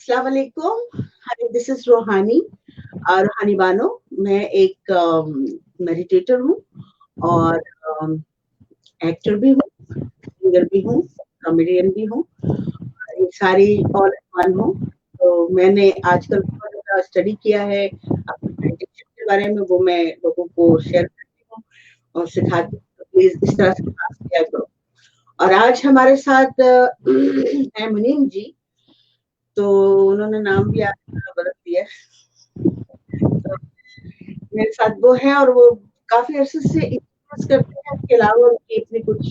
अस्सलाम वालेकुम। हाय, this is रूहानी रूहानी बानो। मैं एक मेडिटेटर हूँ और एक्टर भी हूँ, सिंगर भी हूँ, कॉमेडियन भी हूँ, ये सारी ऑल इन वन हूँ। तो मैंने आजकल बहुत ज़्यादा स्टडी किया है अपने मेडिटेशन के बारे में, वो मैं लोगों को शेयर करती हूँ और सिखाती हूँ। तो प्लीज़ इस तरह से क्लास किया करो। और आज हमारे साथ हैं मुनीम जी, तो उन्होंने नाम भी आज बदल दिया है। तो मेरे साथ वो है और वो काफ़ी अरसे से इन्फ्लुएंस करते हैं। इसके अलावा उनकी अपनी कुछ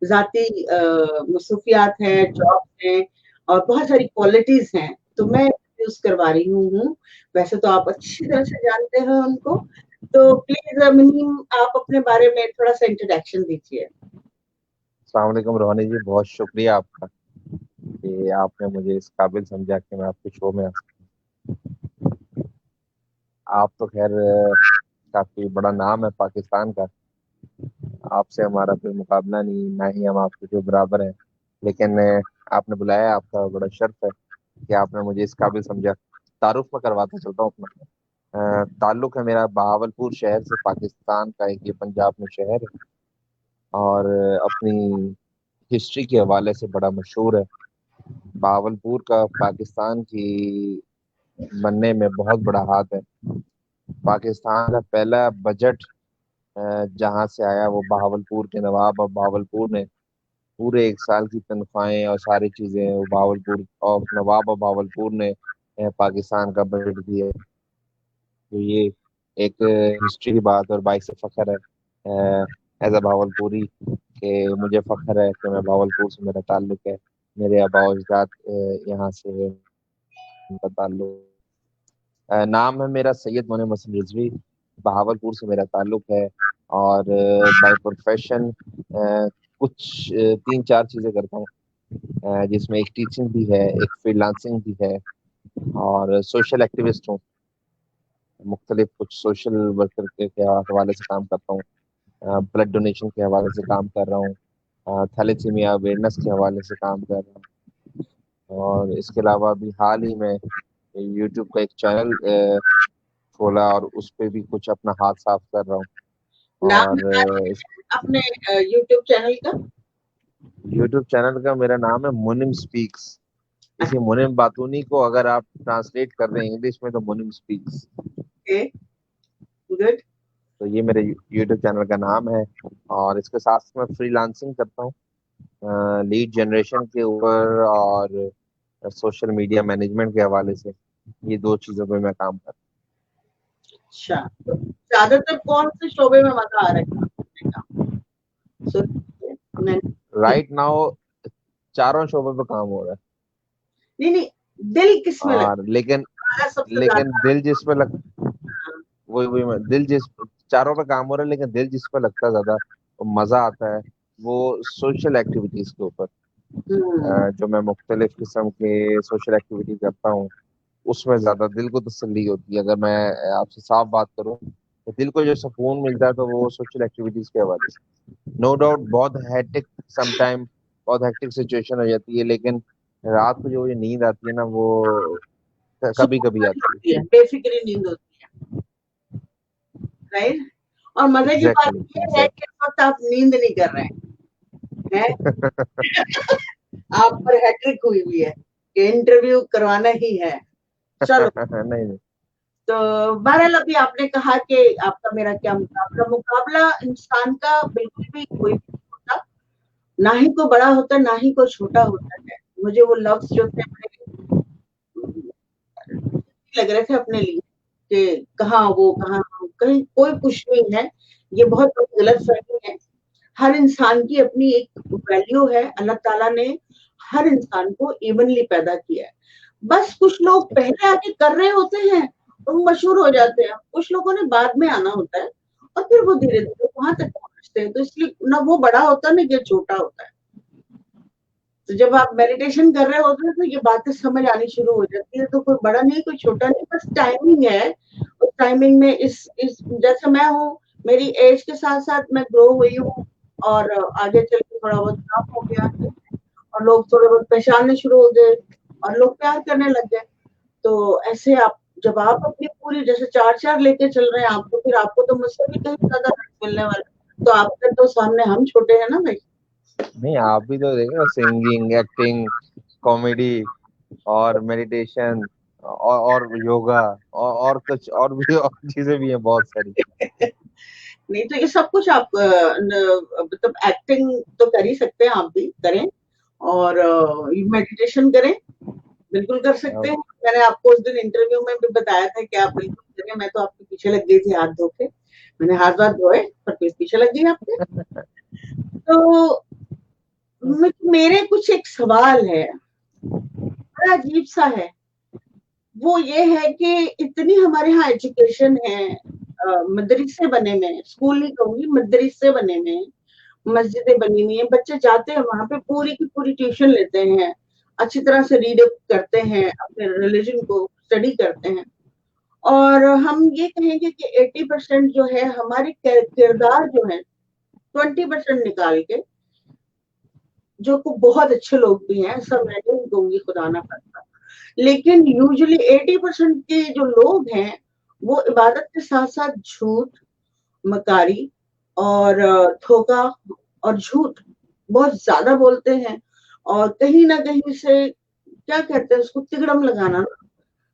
ज़ाती मसरूफियात हैं, जॉब्स हैं और बहुत सारी क्वालिटीज़ हैं। तो मैं इंट्रोड्यूस करवा रही हूँ। वैसे तो आप अच्छी तरह से जानते हैं उनको। तो प्लीज़ मुनीम, आप अपने बारे में थोड़ा-सा इंट्रोडक्शन दीजिए। अस्सलाम वालेकुम रोहानी जी, बहुत शुक्रिया आपका कि आपने मुझे इस काबिल समझा कि मैं आपके शो में आ सकूं। आप तो खैर काफ़ी बड़ा नाम है पाकिस्तान का। आपसे हमारा कोई मुकाबला नहीं, ना ही हम आपके कोई बराबर हैं। लेकिन आपने बुलाया, आपका बड़ा शर्फ है कि आपने मुझे इस काबिल समझा। तारुफ में करवाता चलता हूँ अपना। ताल्लुक है मेरा बहावलपुर शहर से, पाकिस्तान का एक ये पंजाब में शहर है और अपनी हिस्ट्री के हवाले से बड़ा मशहूर है। बहावलपुर का पाकिस्तान की बनने में बहुत बड़ा हाथ है। पाकिस्तान का पहला बजट जहाँ से आया वो बहावलपुर के नवाब और बहावलपुर ने पूरे एक साल की तनख्वाहें और सारी चीज़ें वो बहावलपुर और नवाब और बहावलपुर ने पाकिस्तान का बजट दिया। तो ये एक हिस्ट्री की बात और बाइक से फख्र है एज अ भावलपुरी कि मुझे फख्र है कि मैं भावलपुर से मेरा ताल्लुक है। मेरे आबा और अजदाद यहाँ से है, उनका ताल्लुक। नाम है मेरा सैयद मोने मसन रिजवी। बहावलपुर से मेरा ताल्लुक है और बाय प्रोफेशन कुछ 3-4 चीज़ें करता हूँ, जिसमें एक टीचिंग भी है, एक फ्रीलांसिंग भी है और सोशल एक्टिविस्ट हूँ। मुख्तलिफ कुछ सोशल वर्कर के हवाले से काम करता हूँ, ब्लड डोनेशन के हवाले से काम कर रहा हूँ, थैलेसीमिया अवेयरनेस के हवाले से काम कर रहा हूँ और इसके अलावा अभी हाल ही में यूट्यूब का एक चैनल खोला और उस पे भी कुछ अपना हाथ साफ कर रहा हूँ। नाम और बता दीजिए अपने यूट्यूब चैनल का। यूट्यूब चैनल का मेरा नाम है मुनिम स्पीक्स। इसी मुनिम बातूनी को अगर आप ट्रांसलेट कर रहे हैं इंग्लिश में तो मुनिम स्पीक्स। Okay, good. तो ये मेरे यूट्यूब चैनल का नाम है और इसके साथ मैं फ्रीलांसिंग करता हूँ लीड जनरेशन के ऊपर और सोशल मीडिया मैनेजमेंट के हवाले से। ये 2 चीज़ों पे मैं काम करता अच्छा, तो ज़्यादातर कौन से शोबे में मज़ा आ रहा है काम करने का? मैं हूँ राइट नाउ। चारों शोबों पे काम हो रहा है नहीं, नहीं, दिल किसमें लगता और लेकिन है हमारा सबसे लेकिन ज़्यादा? दिल जिस पे लग हाँ, वही मैं दिल जिस चारों पे काम हो रहा है लेकिन दिल जिस पे लगता है ज्यादा और मजा आता है वो सोशल एक्टिविटीज के ऊपर। हुँ, जो मैं मुख्तलिफ किस्म के सोशल एक्टिविटी करता हूँ उसमें ज्यादा दिल को तसल्ली होती है। अगर मैं आपसे साफ बात करूँ तो दिल को जो सुकून मिलता है तो वो सोशल एक्टिविटीज के हवाले से। नो डाउट बहुत हैट्रिक समटाइम बहुत हैक्टिक सिचुएशन हो जाती है, लेकिन रात को जो ये नींद आती है ना वो कभी सुकून कभी वाली आती है। होती है, बेफ़िक्री नींद होती है, राइट? और मज़े की बात एग्जैक्टली ये है कि एग्जैक्टली। इस वक़्त आप नींद नहीं कर रहे हैं, आप पर हैट्रिक हुई हुई है कि इंटरव्यू करवाना ही है। चलो, नहीं नहीं। तो बहरहाल अभी आपने कहा कि आपका मेरा क्या मुकाबला मुकाबला इंसान का बिल्कुल भी कोई भी नहीं होता, ना ही कोई बड़ा होता है, ना ही कोई छोटा होता है। मुझे वो लफ्ज़ जो थे बड़े लग रहे थे अपने लिए कि कहाँ वो, कहाँ हम, कहीं कोई कुछ नहीं है। ये बहुत बड़ी गलतफ़हमी है। हर इंसान की अपनी एक वैल्यू है। अल्लाह ताला ने हर इंसान को इवनली पैदा किया है। बस कुछ लोग पहले आके कर रहे होते हैं और मशहूर हो जाते हैं। कुछ लोगों ने बाद में आना होता है और फिर वो धीरे-धीरे वहाँ तक पहुँचते हैं। तो इसलिए ना वो बड़ा होता है, ना ये छोटा होता है। तो जब आप मेडिटेशन कर रहे होते हैं तो ये बातें समझ आनी शुरू हो जाती है। तो कोई बड़ा नहीं, कोई छोटा नहीं, बस टाइमिंग है। उस टाइमिंग में इस जैसे मैं हूँ, मेरी एज के साथ-साथ मैं ग्रो हुई हूँ और आगे चल के थोड़ा बहुत काम हो गया और लोग थोड़े बहुत पहचानने शुरू हो गए और लोग प्यार करने लग गए। तो ऐसे आप जब आप अपनी पूरी जैसे 4-4 लेके चल रहे हैं आप, तो फिर आपको तो मुझसे भी कहीं ज़्यादा मिलने वाला है। तो आपके तो सामने हम छोटे हैं ना भाई। नहीं, आप भी तो देखो, सिंगिंग, एक्टिंग, कॉमेडी और मेडिटेशन और योगा और कुछ और भी और चीजें भी हैं बहुत सारी। नहीं तो ये सब कुछ आप मतलब एक्टिंग तो कर ही सकते हैं, आप भी करें और मेडिटेशन करें, बिल्कुल कर सकते अब हैं। मैंने आपको उस दिन इंटरव्यू में भी बताया था कि आप बिल्कुल करें, मैं तो आपके पीछे लग गई थी हाथ धो के। मैंने हाथ वाथ धोए पर फिर पीछे लग गई आपके। तो मेरे कुछ एक सवाल है, बड़ा अजीब सा है। वो ये है कि इतनी हमारे यहाँ एजुकेशन है, मदरसे बने हुए हैं, स्कूल नहीं कहूंगी, मदरसे बने हुए हैं, मस्जिदें बनी हुई हैं, बच्चे जाते हैं वहां पे पूरी की पूरी ट्यूशन लेते हैं, अच्छी तरह से रीड अप करते हैं, अपने रिलीजन को स्टडी करते हैं। और हम ये कहेंगे कि 80% जो है हमारे किरदार जो है 20% निकाल के, जो को बहुत अच्छे लोग भी हैं, सब मैं नहीं कहूंगी, खुदा ना करता, लेकिन यूजुअली 80% के जो लोग हैं वो इबादत के साथ साथ झूठ, मकारी और धोखा और झूठ बहुत ज्यादा बोलते हैं। और कहीं ना कहीं से क्या कहते हैं उसको, तिगड़म लगाना ना,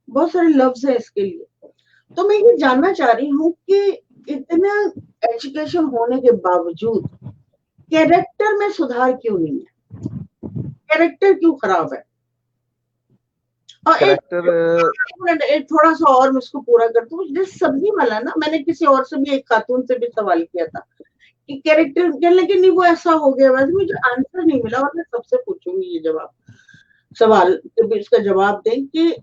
बहुत सारे लफ्ज है इसके लिए। तो मैं ये जानना चाह रही हूँ कि इतना एजुकेशन होने के बावजूद कैरेक्टर में सुधार क्यों नहीं है, कैरेक्टर क्यों खराब है। और करेक्टर। एक थोड़ा सा और मैं इसको पूरा करती हूँ, जिस सब्जी वाला ना, मैंने किसी और से भी, एक खातून से भी सवाल किया था कि कैरेक्टर, लेकिन नहीं वो ऐसा हो गया, वैसे मुझे आंसर नहीं मिला, और मैं सबसे पूछूंगी ये जवाब, सवाल के भी इसका जवाब दें कि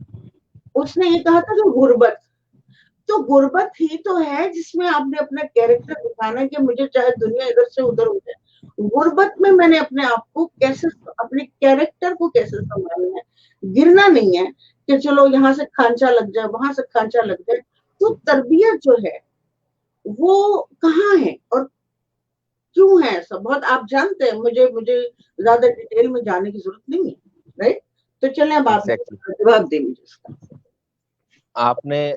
उसने ये कहा था कि गुर्बत, तो गुर्बत ही तो है जिसमें आपने अपना कैरेक्टर दिखाना है कि मुझे चाहे दुनिया इधर से उधर हो जाए, गुर्बत में मैंने अपने आप को कैसे, अपने कैरेक्टर को कैसे संभालना है, गिरना नहीं है कि चलो यहाँ से खांचा लग जाए, वहां से खांचा लग जाए। तो तरबियत जो है वो कहाँ है और क्यों है ऐसा, बहुत आप जानते हैं, मुझे मुझे ज्यादा डिटेल में जाने की जरूरत नहीं है, राइट। तो चलें अब आप एग्जैक्टली। जवाब दें मुझे इसका। आपने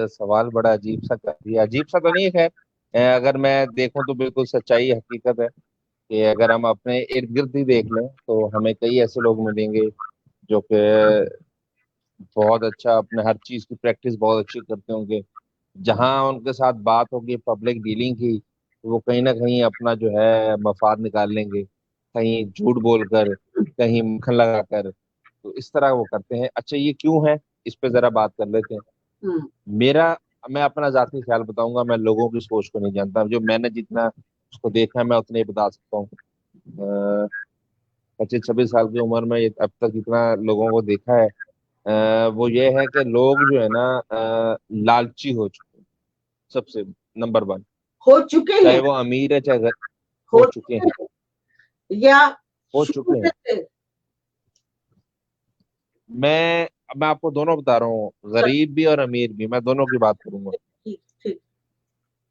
सवाल बड़ा अजीब सा कर दिया। अजीब सा तो नहीं है, खैर। अगर मैं देखूं तो बिल्कुल सच्चाई हकीकत है कि अगर हम अपने इर्द गिर्द ही देख लें तो हमें कई ऐसे लोग मिलेंगे जो कि बहुत अच्छा अपने हर चीज की प्रैक्टिस बहुत अच्छी करते होंगे। जहां उनके साथ बात होगी पब्लिक डीलिंग की, तो वो कहीं ना कहीं अपना जो है मफाद निकाल लेंगे, कहीं झूठ बोलकर, कहीं मक्खन लगाकर। तो इस तरह वो करते हैं। अच्छा, ये क्यों है, इस पे जरा बात कर लेते हैं। हम्म। मेरा मैं अपना जाती ख्याल बताऊंगा, मैं लोगों की सोच को नहीं जानता, जो मैंने जितना उसको देखा है मैं उतना ही बता सकता हूँ। 25-26 साल की उम्र में अब तक जितना लोगों को देखा है, वो ये है कि लोग जो है ना, लालची हो चुके हैं, सबसे नंबर वन। हो चुके चाहे हैं, वो अमीर है चाहे हो हो चुके चुके हैं। हैं या हो शुरू चुके से हैं। थे। मैं आपको दोनों बता रहा हूँ, चलो, गरीब भी और अमीर भी, मैं दोनों की बात करूंगा। ठीक ठीक।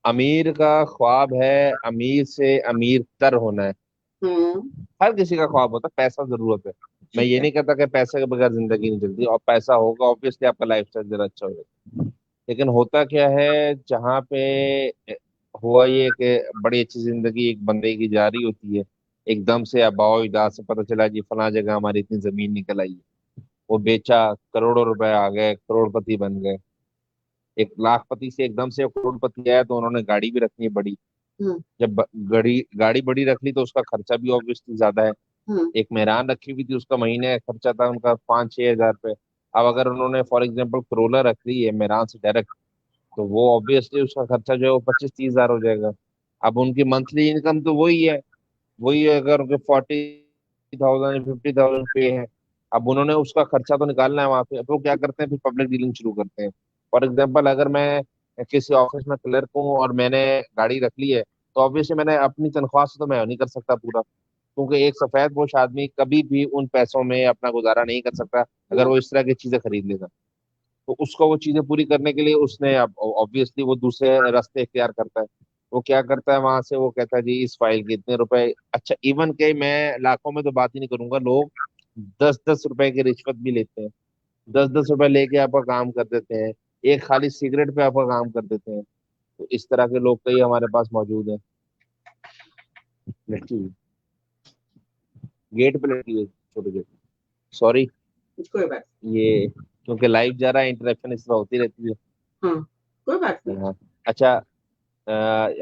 अमीर का ख्वाब है अमीर से अमीर तर होना है। हम्म। हर किसी का ख्वाब होता है, पैसा जरूरत है। मैं ठीक ये है। नहीं कहता कि पैसे के बगैर जिंदगी नहीं चलती, और पैसा होगा ऑब्वियसली आपका लाइफ स्टाइल जरा अच्छा होगा। लेकिन होता क्या है, जहाँ पे हुआ ये कि बड़ी अच्छी जिंदगी एक बंदे की जारी होती है, एकदम से अबाव इजाज से पता चला जी फला जगह हमारी इतनी जमीन निकल आई है, वो बेचा, करोड़ों रुपए आ गए, करोड़पति बन गए। एक लाखपति से एकदम से करोड़पति आया तो उन्होंने गाड़ी भी रखनी है बड़ी। हम्म। जब गाड़ी गाड़ी बड़ी रख ली तो उसका खर्चा भी ऑब्वियसली ज्यादा है। हम्म। एक मेहरान रखी हुई थी, उसका महीने का खर्चा था उनका 5-6 हजार रुपये। अब अगर उन्होंने फॉर एग्जाम्पल करोला रख ली है मेहरान से डायरेक्ट, तो वो ऑब्वियसली उसका खर्चा जो है वो 25-30 हजार हो जाएगा। अब उनकी मंथली इनकम तो वही है अगर उनके 40,000 50,000 पे है। अब उन्होंने उसका खर्चा तो निकालना है वहां पे, अब वो क्या करते हैं, फिर पब्लिक डीलिंग शुरू करते हैं। फॉर एग्जाम्पल, अगर मैं किसी ऑफिस में क्लर्क हूँ और मैंने गाड़ी रख ली है, तो ऑब्वियसली मैंने अपनी तनख्वाह से तो मैं नहीं कर सकता पूरा, क्योंकि एक सफेदपोश आदमी कभी भी उन पैसों में अपना गुजारा नहीं कर सकता अगर हम्म। वो इस तरह की चीजें खरीद लेगा। तो उसको वो चीजें पूरी करने के लिए उसने अब ऑब्वियसली वो दूसरे रास्ते इख्तियार करता है। वो क्या करता है, वहां से वो कहता है जी इस फाइल के इतने रुपए। अच्छा, इवन के मैं लाखों में तो बात ही नहीं करूंगा, लोग 10-10 रुपए की रिश्वत भी लेते हैं। 10-10 रुपए लेके आपका काम कर देते हैं। एक खाली सिगरेट पे आपका काम कर देते हैं। तो इस तरह के लोग कई हमारे पास मौजूद हैं। लड़की गेट पे लड़की है, छोटे छोटे। सॉरी, कोई बात। ये क्योंकि लाइव जा रहा है, इंटरेक्शन इस तरह होती रहती है। हाँ, कोई बात नहीं। हाँ। अच्छा,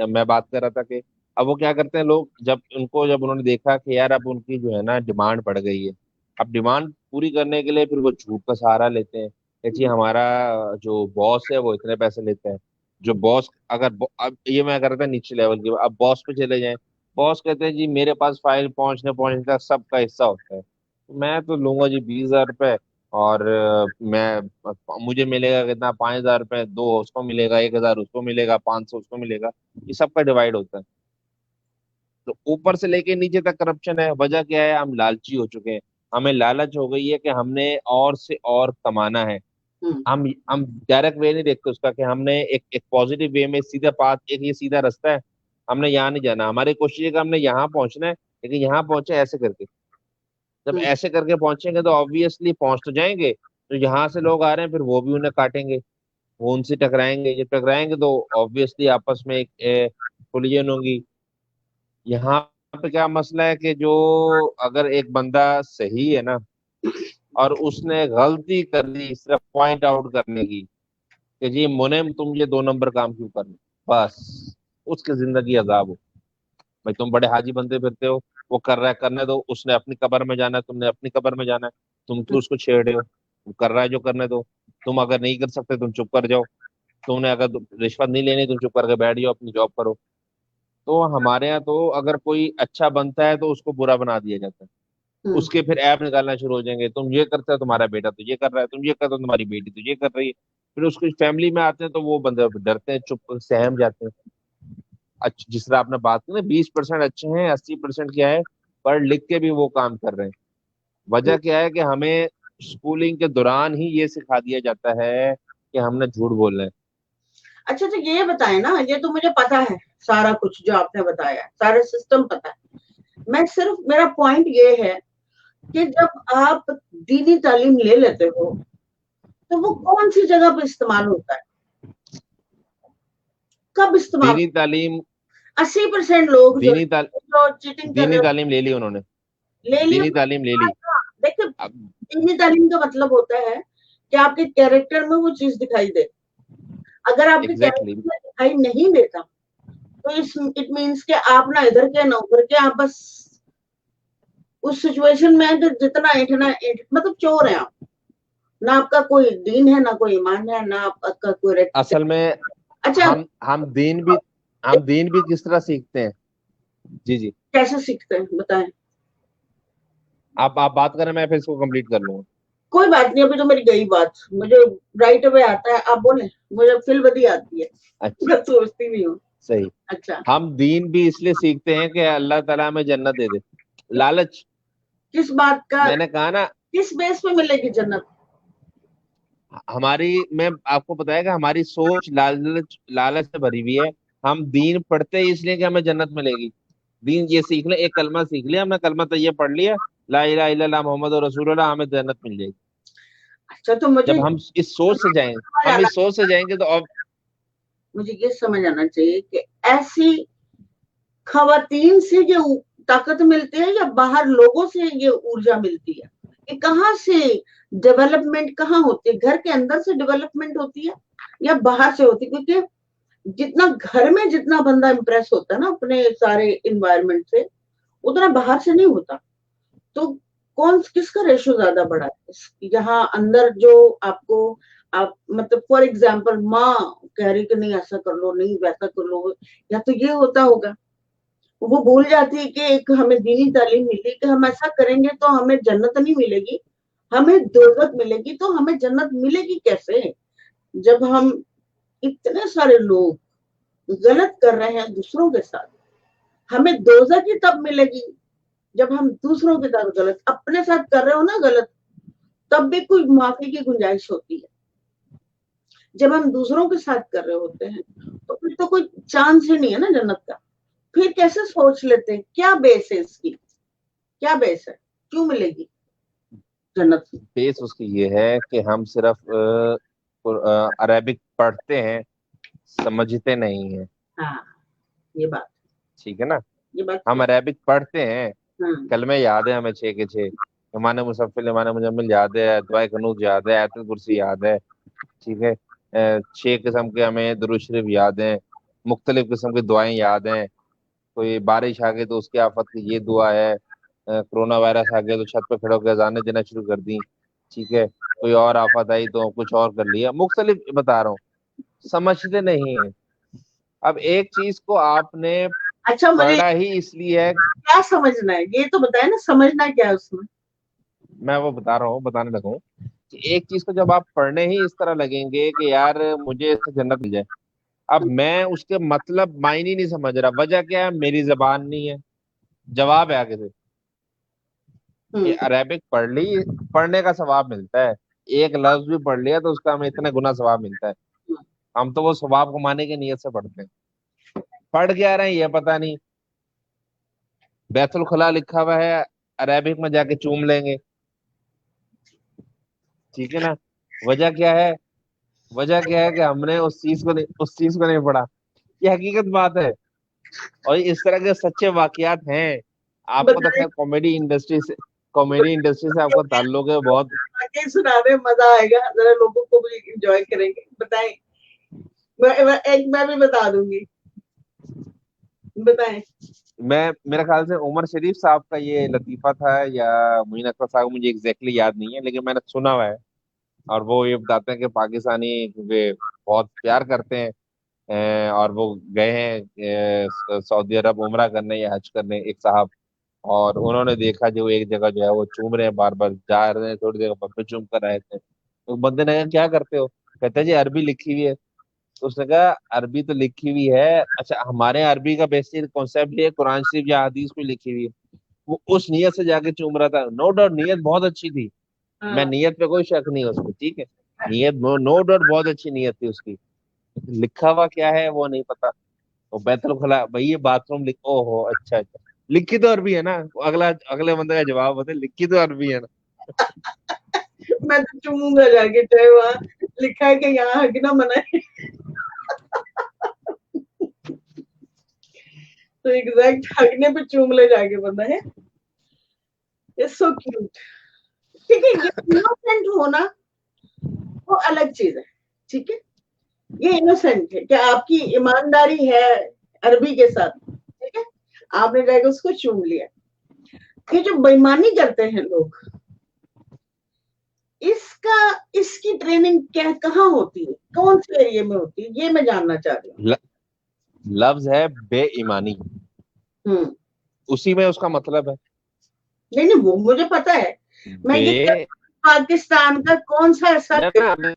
मैं बात कर रहा था कि अब वो क्या करते हैं लोग, जब उन्होंने देखा कि यार अब उनकी जो है ना डिमांड बढ़ गई है, अब डिमांड पूरी करने के लिए फिर वो झूठ का सहारा लेते हैं कि जी हमारा जो बॉस है वो इतने पैसे लेते हैं। जो बॉस, अब ये मैं कर रहा था नीचे लेवल की, अब बॉस पे चले जाएं। बॉस कहते हैं जी मेरे पास फाइल पहुंचने पहुंचने तक सबका हिस्सा होता है। मैं तो लूंगा जी 20,000 रुपये, और मुझे मिलेगा कितना, 5,000 रुपये, दो उसको मिलेगा, 1,000 उसको मिलेगा, 500 उसको मिलेगा। ये सबका डिवाइड होता है। तो ऊपर से लेके नीचे तक करप्शन है। वजह क्या है? हम लालची हो चुके हैं। हमें लालच हो गई है कि हमने और से और कमाना है। हम्म। हम डायरेक्ट वे नहीं देखते उसका, कि हमने एक पॉजिटिव वे में सीधा पाथ, एक ये सीधा रास्ता है, हमने यहाँ नहीं जाना। हमारी कोशिश है कि हमने यहाँ पहुंचना है, लेकिन यहाँ पहुंचे ऐसे करके। जब हम्म। ऐसे करके पहुंचेंगे तो ऑब्वियसली पहुंच तो जाएंगे, तो यहाँ से लोग आ रहे हैं फिर वो भी उन्हें काटेंगे, वो उनसे टकराएंगे। जब टकराएंगे तो ऑब्वियसली आपस में एक कोलिजन होगी। यहाँ पे क्या मसला है कि जो, अगर एक बंदा सही है ना, और उसने गलती कर दी सिर्फ पॉइंट आउट करने की कि जी मुने तुम ये 2 नंबर काम क्यों कर रहे हो, बस उसकी जिंदगी अजाब हो। भाई तुम बड़े हाजी बनते फिरते हो, वो कर रहा है करने दो, उसने अपनी कब्र में जाना है, तुमने अपनी कब्र में जाना है। तुम क्यों उसको छेड़ रहे हो? वो कर रहा है जो करने दो। तुम अगर नहीं कर सकते तुम चुप कर जाओ। तुमने अगर रिश्वत नहीं लेनी, तुम चुप करके बैठ जाओ, अपनी जॉब करो। तो हमारे यहाँ तो अगर कोई अच्छा बनता है तो उसको बुरा बना दिया जाता है। हम्म। उसके फिर ऐप निकालना शुरू हो जाएंगे, तुम ये करते हो तुम्हारा बेटा तो ये कर रहा है, तुम ये करते हो तुम्हारी बेटी तो ये कर रही है। फिर उसकी फैमिली में आते हैं तो वो बंदे डरते हैं, चुप सहम जाते हैं। अच्छा, जिस तरह आपने बात की ना, 20% अच्छे हैं, 80% क्या है, पढ़ लिख के भी वो काम कर रहे हैं। हम्म। वजह क्या है कि हमें स्कूलिंग के दौरान ही ये सिखा दिया जाता है कि हमने झूठ बोलना है। अच्छा, तो ये बताएं ना, ये तो मुझे पता है, सारा कुछ जो आपने बताया है, सारा सिस्टम पता है। मैं सिर्फ, मेरा पॉइंट ये है कि जब आप दीनी तालीम ले लेते हो तो वो कौन सी जगह पे इस्तेमाल होता है, कब इस्तेमाल? दीनी तालीम, 80% लोग जो दीनी ताल, जो चीटिंग कर दीनी रहे तालीम ले ली उन्होंने। हो, ले लिया। दीनी तालीम ले ली। देखिए, अब दीनी तालीम का मतलब होता है कि आपके कैरेक्टर में वो चीज दिखाई दे। अगर आपके एग्जैक्टली कैरेक्टर में दिखाई नहीं देता तो इट मीन्स कि आप ना इधर के ना उधर के, आप बस उस सिचुएशन में है कि जितना ऐठना मतलब चोर है आप। ना आपका कोई दीन है, ना कोई ईमान है, ना आपका कोई असल रेपुटेशन। में अच्छा, हम दीन भी किस तरह सीखते हैं। जी जी, कैसे सीखते हैं बताएं? आप बात करें, मैं फिर इसको कंप्लीट कर लूंगा। कोई बात नहीं, अभी तो मेरी गई बात, मुझे राइट अवे आता है, आप बोले। मुझे फिलवदी आती है, अच्छा, मैं सोचती नहीं हूँ। सही। अच्छा, हम दीन भी इसलिए सीखते हैं कि अल्लाह ताला हमें जन्नत दे दे। लालच। किस बात का, मैंने कहा ना, किस बेस पे मिलेगी जन्नत? मैं आपको बताया हमारी सोच लालच लालच से भरी हुई है। हम दीन पढ़ते हैं इसलिए कि हमें जन्नत मिलेगी। दीन ये सीख ले, एक कलमा सीख लिया हमने, कलमा तैयब पढ़ लिया, ला इलाहा इल्लल्लाह मोहम्मद रसूलुल्लाह, हमें जन्नत मिल जाएगी। अच्छा, तो मुझे जब हम इस सोच से जाएंगे, समझ हम आना, इस सोच से जाएंगे तो अब। मुझे ये समझ आना चाहिए कि ऐसी खवातीन से ये ताकत मिलती है या बाहर लोगों से ये ऊर्जा मिलती है? ये कहाँ से डेवलपमेंट कहाँ होती है? घर के अंदर से डेवलपमेंट होती है या बाहर से होती है? क्योंकि जितना घर में जितना बंदा इम्प्रेस होता है ना अपने सारे इन्वायरमेंट से, उतना बाहर से नहीं होता। तो कौन किसका रेशो ज्यादा बड़ा है यहाँ अंदर, जो आपको, आप मतलब फॉर एग्जाम्पल माँ कह रही कि नहीं ऐसा कर लो, नहीं वैसा कर लो, या तो ये होता होगा। वो भूल जाती है कि एक हमें दीनी तालीम मिली कि हम ऐसा करेंगे तो हमें जन्नत नहीं मिलेगी, हमें दोजख मिलेगी। तो हमें जन्नत मिलेगी कैसे जब हम, इतने सारे लोग गलत कर रहे हैं दूसरों के साथ? हमें दोजख ही तब मिलेगी जब हम दूसरों के साथ गलत, अपने साथ कर रहे हो ना गलत, तब भी कोई माफी की गुंजाइश होती है। जब हम दूसरों के साथ कर रहे होते हैं तो फिर तो कोई चांस ही नहीं है ना जन्नत का। फिर कैसे सोच लेते हैं? क्या बेस है इसकी? क्या बेस है? क्यों मिलेगी? जन्नत। बेस उसकी ये है कि हम सिर्फ अरेबिक पढ़ते हैं, समझते नहीं है। हाँ, ये बात, ठीक है ना। ये बात हम सही। अरेबिक पढ़ते हैं, हाँ, कलमे याद है हमें 6 के 6, इमाम मुसफ़्फ़िल इमाम मुजम्मिल याद है, दुआए कनूत याद है, आयतुल कुर्सी याद है। ठीक है। 6 किस्म के हमें दुरूद शरीफ याद हैं, मुख्तलिफ किस्म की दुआएं याद हैं। कोई बारिश आ गई तो उसकी आफत की ये दुआ है, कोरोना वायरस आ गया तो छत पे खड़े होकर अजानें देना शुरू कर दी। ठीक है। कोई और आफत आई तो कुछ और कर लिया, मुख्तलिफ बता रहा हूँ। समझते नहीं है। अब एक चीज को आपने अच्छा, मुझे पढ़ा ही इसलिए है। क्या समझना है ये तो बताए ना, समझना क्या है उसमें। मैं वो बता रहा हूँ, बताने लगा हूँ कि एक चीज को जब आप पढ़ने ही इस तरह लगेंगे कि यार मुझे इससे जन्नत मिल जाए, अब मैं उसके मतलब मायने नहीं समझ रहा, वजह क्या है, मेरी जबान नहीं है। जवाब है आगे से कि हम्म। अरेबिक पढ़ ली, पढ़ने का सवाब मिलता है। एक लफ्ज भी पढ़ लिया तो उसका हमें इतना गुना सवाब मिलता है। हम तो वो सवाब कमाने की नीयत से पढ़ते हैं। पढ़ क्या रहे हैं ये पता नहीं। बैतुल खुला लिखा हुआ है, अरेबिक में जाके चूम लेंगे। ठीक है ना। वजह क्या है, वजह क्या है कि हमने उस चीज को नहीं पढ़ा। ये हकीकत बात है। और इस तरह के सच्चे वाकयात हैं। आपको तो बताए, खैर कॉमेडी इंडस्ट्री से आपका ताल्लुक है बहुत। आगे सुनाने में मजा आएगा, जरा लोगों को भी इंजॉय करेंगे। बताएं, मैं भी बता दूंगी। बताएं। मैं मेरा ख्याल से उमर शरीफ साहब का ये लतीफा था, या मोइन अख्तर साहब, मुझे एग्जैक्टली याद नहीं है, लेकिन मैंने सुना हुआ है। और वो ये बताते हैं कि पाकिस्तानी वे बहुत प्यार करते हैं। और वो गए हैं सऊदी अरब उमरा करने या हज करने, एक साहब। और उन्होंने देखा जो एक जगह जो है वो चूम रहे हैं, बार बार जा रहे हैं, थोड़ी देर बाद फिर चूम कर आए थे। तो बंदे ने कहा क्या करते हो, कहते हैं जी अरबी लिखी हुई है। तो उसने कहा अरबी तो लिखी हुई है, अच्छा हमारे यहाँ अरबी का बेसिक कॉन्सेप्ट ये है, कुरान शरीफ या हदीस में लिखी हुई है। वो उस नीयत से जाके चूम रहा था। नो डाउट नीयत बहुत अच्छी थी, मैं हाँ, नीयत पे कोई शक नहीं है उसमें। ठीक है। नीयत नो डाउट बहुत अच्छी नीयत थी उसकी। लिखा हुआ क्या है वो नहीं पता। वो बैतुल खुला भाई, ये बाथरूम लिख, ओहो अच्छा अच्छा, लिखी तो अरबी है ना। वो अगला अगले बंदे का जवाब होता है लिखी तो अरबी है ना। मैं तो चूमूंगा जाके, चाहे वहां लिखा है कि यहाँ हगना मना है। तो एग्जैक्ट हगने पे चूम ले जाके बंदा है। It's so cute. ठीक है, ये इनोसेंट होना वो अलग चीज है। ठीक है, ये इनोसेंट है कि आपकी ईमानदारी है अरबी के साथ। ठीक है, आपने जाके उसको चूम लिया। ये जो बेईमानी करते हैं लोग, इसका इसकी ट्रेनिंग क्या कहाँ होती है, कौन से एरिया में होती है, ये मैं जानना चाह रही हूँ। ल, लफ्ज है बेईमानी, हम्म। उसी में उसका मतलब है। नहीं नहीं, वो मुझे पता है। मैं ये कह रही बे हूँ, पाकिस्तान का कौन सा ऐसा ना ना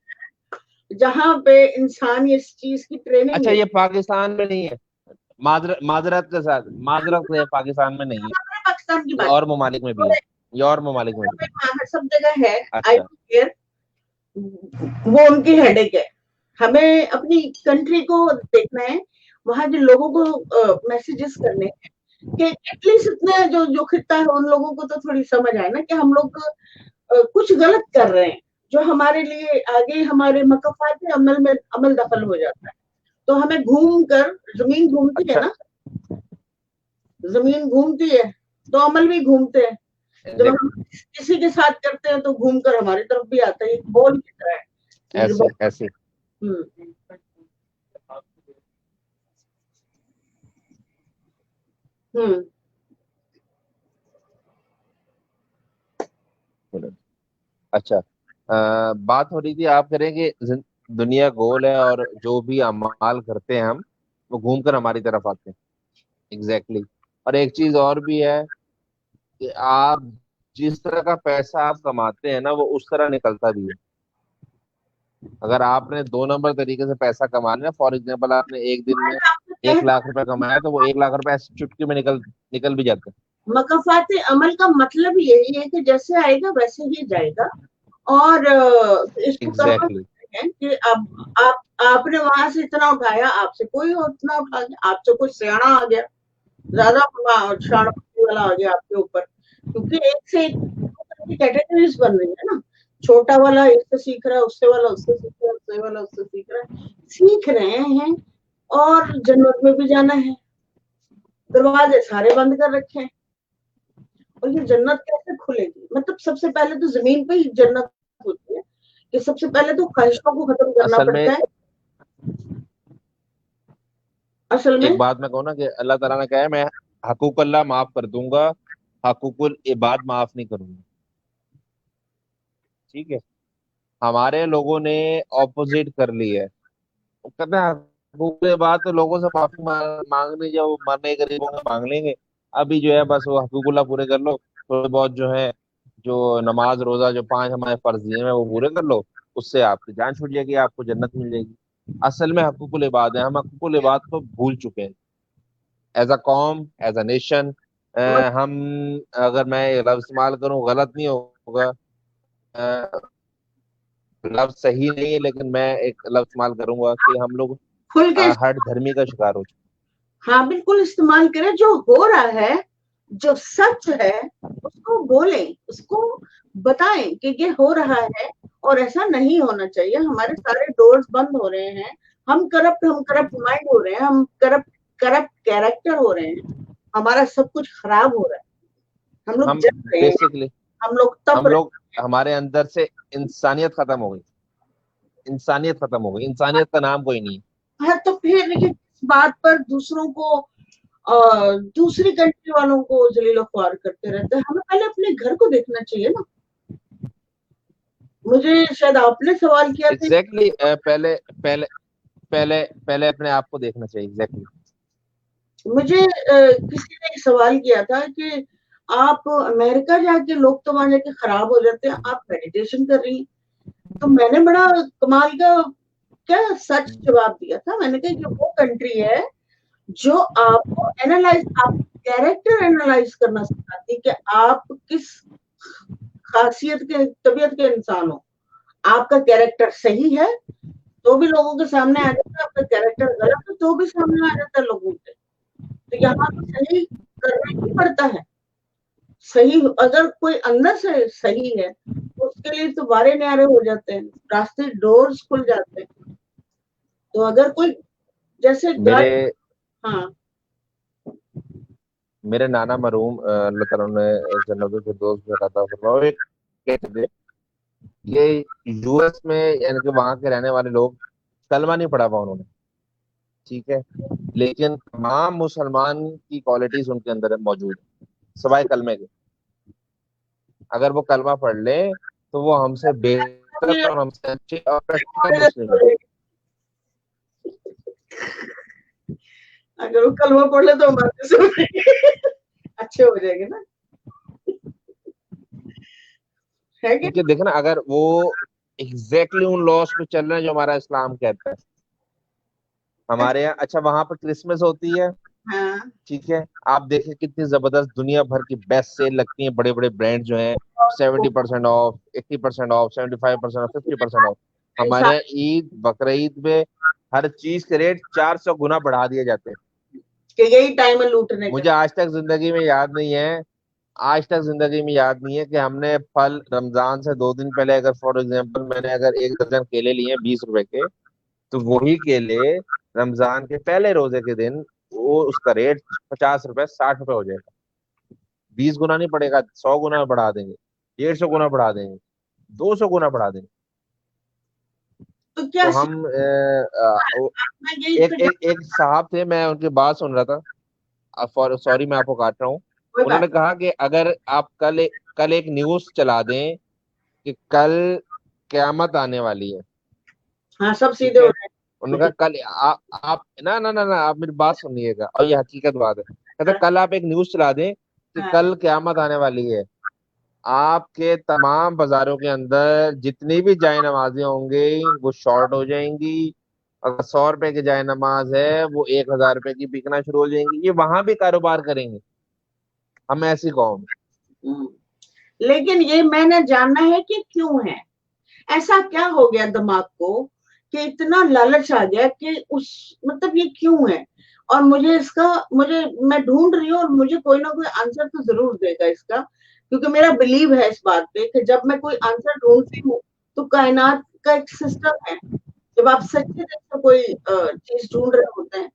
जहां पे इंसान इस चीज की ट्रेनिंग अच्छा ले। ये पाकिस्तान में नहीं है। माजरत के साथ, माजरत से पाकिस्तान में नहीं है। पाकिस्तान की ये बात और ममालिक में भी है। ये और ममालिक में भी है। है, सब जगह है। आई अच्छा। डोंट केयर, वो उनकी हेडेक है। हमें अपनी कंट्री को देखना है, वहां जिन लोगों को मैसेजेस करने हैं कि एटलीस्ट इतना जो जो खिता है उन लोगों को तो थोड़ी समझ आए ना कि हम लोग कुछ गलत कर रहे हैं, जो हमारे लिए आगे हमारे मकफात अमल में अमल दखल हो जाता है। तो हमें घूम कर, जमीन घूमती है अच्छा ना, जमीन घूमती है तो अमल भी घूमते हैं। जब देख, हम किसी के साथ करते हैं तो घूम कर हमारी तरफ भी आता है, एक बॉल की तरह है। ऐसे ऐसे हम्म। हम्म। अच्छा। बात हो रही थी, आप करें कि दुनिया गोल है और जो भी अमाल करते हैं हम, वो घूम कर हमारी तरफ आते हैं। Exactly exactly। और एक चीज और भी है कि आप जिस तरह का पैसा आप कमाते हैं ना, वो उस तरह निकलता भी है। अगर आपने 2 नंबर तरीके से पैसा कमा लिया, फॉर एग्जाम्पल आपने एक दिन में कह 1 लाख रुपए कमाया, तो वो 1 लाख रुपए ऐसे चुटकी में निकल निकल भी जाते मकफात अमल का मतलब यही है कि जैसे आएगा वैसे ही जाएगा। और हैं। इसको कर्मा एग्जैक्टली कहते हैं कि अब आपने वहां से इतना उठाया, आपसे कोई और इतना उठा गया, आपसे कोई सियाना आ गया, ज्यादा शान वाला आ गया आपके ऊपर, क्योंकि एक से एक कैटेगरीज बन रही है ना, छोटा वाला इससे सीख रहा है, उससे वाला उससे सीख रहा है, उससे वाला उससे सीख रहा है, सीख रहे हैं। और जन्नत में भी जाना है, दरवाजे सारे बंद कर रखे हैं। और ये जन्नत कैसे खुलेगी? मतलब सबसे पहले तो जमीन पे ही जन्नत होती है, कि सबसे पहले तो ख्वाहिशों को खत्म करना असल में पड़ता है। असल में एक बात मैं कहूँ ना कि अल्लाह ताला ने कहा है, मैं हकूक अल्लाह माफ कर दूंगा, हकूकुल इबाद माफ नहीं करूंगा। ठीक है, हमारे लोगों ने ऑपोजिट कर ली है। वो कहते हैं हकूकुल इबाद तो लोगों से माफी मांगनी, जब मरने गरीबों में मांग लेंगे। अभी जो है बस वो हकूकुल्लाह पूरे कर लो, थोड़े बहुत जो है, जो नमाज रोजा जो 5 हमारे फर्जिये हैं वो पूरे कर लो, उससे आपकी जान छूट जाएगी, आपको जन्नत मिल जाएगी। असल में हकूकुल इबाद है, हम हकूकुल इबाद को भूल चुके हैं एज अ कॉम, एज अ नेशन। हम, अगर मैं ये लफ्ज इस्तेमाल करूं गलत नहीं होगा, लफ्ज सही नहीं है, लेकिन मैं एक लफ्ज इस्तेमाल करूंगा कि हम लोग खुल के, हर धर्मी का शिकार हो चुके हाँ बिल्कुल इस्तेमाल करें। जो हो रहा है, जो सच है, उसको बोलें, उसको बताएं कि ये हो रहा है और ऐसा नहीं होना चाहिए। हमारे सारे डोर्स बंद हो रहे हैं, हम करप्ट माइंड हो रहे हैं, हम करप्ट करप्ट कैरेक्टर हो रहे हैं, हमारा सब कुछ खराब हो रहा है, हम हैं। लोग हम जल रहे हैं, बेसिकली, हम लोग तप हम रहे लोग, हमारे अंदर से इंसानियत खत्म हो गई, इंसानियत खत्म हो गई, इंसानियत का नाम कोई नहीं है। हैं। तो फिर ये किस बात पर दूसरों को, दूसरी कंट्री वालों को जलीलो ख्वार करते रहते हैं? हमें पहले अपने घर को देखना चाहिए ना। मुझे शायद आपने सवाल किया था। एग्जैक्टली पहले पहले पहले पहले अपने आप को देखना चाहिए। एग्जैक्टली मुझे किसी ने एक सवाल किया था कि आप अमेरिका जाके लोग तो वहां जाके खराब हो जाते हैं, आप मेडिटेशन कर रही हैं। तो मैंने बड़ा कमाल का क्या सच जवाब दिया था। मैंने कहा कि वो कंट्री है जो आपको एनालाइज, आप कैरेक्टर एनालाइज करना सिखाती है कि आप किस खासियत के, तबीयत के इंसान हो। आपका कैरेक्टर सही है तो भी लोगों के सामने आ जाता है, आपका कैरेक्टर गलत है तो भी सामने आ जाता है लोगों के। तो यहाँ तो सही करना ही पड़ता है। सही, अगर कोई अंदर से सही है तो उसके लिए तो बारे न्यारे हो जाते हैं, रास्ते डोर्स खुल जाते हैं। तो अगर कोई जैसे मेरे गाड़ी, हाँ मेरे नाना मरहूम अल्लाह ताला ने जन्नत के दोस्त में खाता फरमाओ, एक कहते थे कि यूएस में, यानी कि वहां के रहने वाले लोग कलमा नहीं पढ़ा हुआ उन्होंने। ठीक है, लेकिन तमाम मुसलमान की क्वालिटीज उनके अंदर मौजूद है, सिवाय कलमे के। अगर वो कलमा पढ़ ले तो वो हमसे बेहतर और हमसे अच्छे और कट्टर मुस्लिम है। अगर वो कलमा पढ़ ले तो हमारे से अच्छे हो जाएंगे ना, है कि क्योंकि देखना, अगर वो एग्जैक्टली उन लॉस पे चल रहे हैं जो हमारा इस्लाम कहता है। नहीं? हमारे यहाँ, अच्छा, वहां पर क्रिसमस होती है। हाँ, ठीक है, आप देखिए कितनी जबरदस्त दुनिया भर की बेस्ट सेल लगती है, बड़े बड़े ब्रांड जो हैं, 70% ऑफ, 80% ऑफ, 75% ऑफ, 50% ऑफ। ऐसा हमारे यहाँ ईद बकरीद में हर चीज के रेट 400 गुना बढ़ा दिए जाते हैं। कि यही टाइम है लूटने का। मुझे आज तक जिंदगी में याद नहीं है, आज तक जिंदगी में याद नहीं है कि हमने फल रमजान से 2 दिन पहले, अगर फॉर एग्जाम्पल मैंने अगर 1 दर्जन केले लिए 20 रुपए के, तो वही केले रमजान के पहले रोजे के दिन वो उसका रेट 50 रुपए, 60 रुपए हो जाएगा। 20 गुना नहीं पड़ेगा, 100 गुना बढ़ा देंगे, 150 गुना बढ़ा देंगे, 200 गुना बढ़ा देंगे। तो क्या तो हम मैं यही एक तो एक एक साहब थे, मैं उनकी बात सुन रहा था, सॉरी मैं आपको काट रहा हूँ। कोई बात उन्होंने कहा कि अगर आप कल एक न्यूज चला दें कि कल कयामत आने वाली है। हाँ सब सीधे ठीक हो है, रहे उन्होंने कहा कल आप ना ना ना ना, आप मेरी बात सुनिएगा, और ये हकीकत बात है। कहता हैं। कल आप एक न्यूज चला दें कि हाँ, कल कयामत आने वाली है, आपके तमाम बाजारों के अंदर जितनी भी जाए नमाजें होंगी वो शॉर्ट हो जाएंगी। अगर 100 रुपए की जाए नमाज है वो 1,000 रुपए की बिकना शुरू हो जाएंगी, ये वहां भी कारोबार करेंगे। हम ऐसी कौम हैं। हम्म। लेकिन ये मैंने जानना है कि क्यों है, ऐसा क्या हो गया दिमाग को कि इतना लालच आ गया कि उस, मतलब ये क्यों है? और मुझे इसका, मुझे, मैं ढूंढ रही हूँ और मुझे कोई ना कोई आंसर तो जरूर देगा इसका। क्योंकि मेरा बिलीव है इस बात पे कि जब मैं कोई आंसर ढूंढती हूँ तो कायनात का एक सिस्टम है, जब आप सच्चे दिल से कोई चीज ढूंढ रहे होते हैं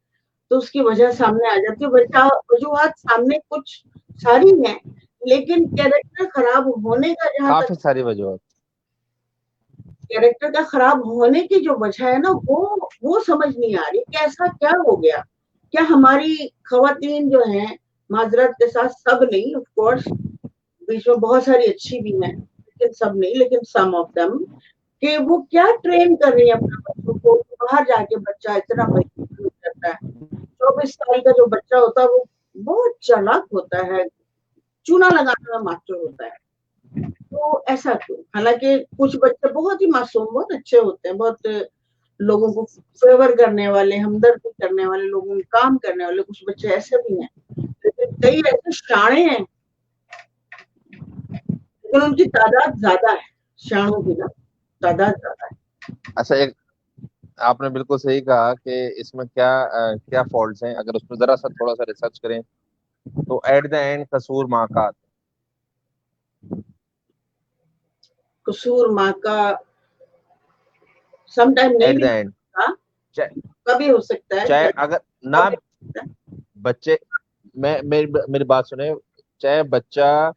तो उसकी वजह सामने आ जाती है। वजूहत सामने कुछ सारी हैं, लेकिन कैरेक्टर खराब होने का जहां तक, काफी सारी वजूहत। कैरेक्टर का खराब होने की जो वजह है ना, वो समझ नहीं आ रही कि ऐसा क्या हो गया। क्या हमारी खवातीन जो हैं, माजरत के साथ सब नहीं, ऑफ कोर्स बीच में बहुत सारी अच्छी भी हैं, लेकिन सब नहीं, लेकिन सम ऑफ देम, कि वो क्या ट्रेन कर रही है अपने बच्चों को। बाहर जाके बच्चा इतना बदतमीज करता है। 24 साल का जो बच्चा होता है वो बहुत चालाक होता है, चूना लगाने में मास्टर होता है। तो ऐसा क्यों? हालांकि कुछ बच्चे बहुत ही मासूम, बहुत अच्छे होते हैं, बहुत लोगों को फेवर करने वाले, हमदर्दी करने वाले, लोगों में काम करने वाले कुछ बच्चे ऐसे भी हैं, लेकिन कई ऐसे शाणे हैं, लेकिन उनकी तादाद ज्यादा है, शाणों की ना तादाद ज्यादा है। अच्छा, एक आपने बिल्कुल सही कहा कि इसमें क्या फॉल्ट्स हैं। अगर उसमें जरा सा थोड़ा सा रिसर्च करें तो एट द एंड कसूर माँ का आता कसूर माँ का समटाइम है। नहीं एट द भी एंड होता, चाहे कभी हो सकता है, चाहे अगर ना कभी हो सकता है। बच्चे, मैं मेरी मेरी बात सुने, चाहे बच्चा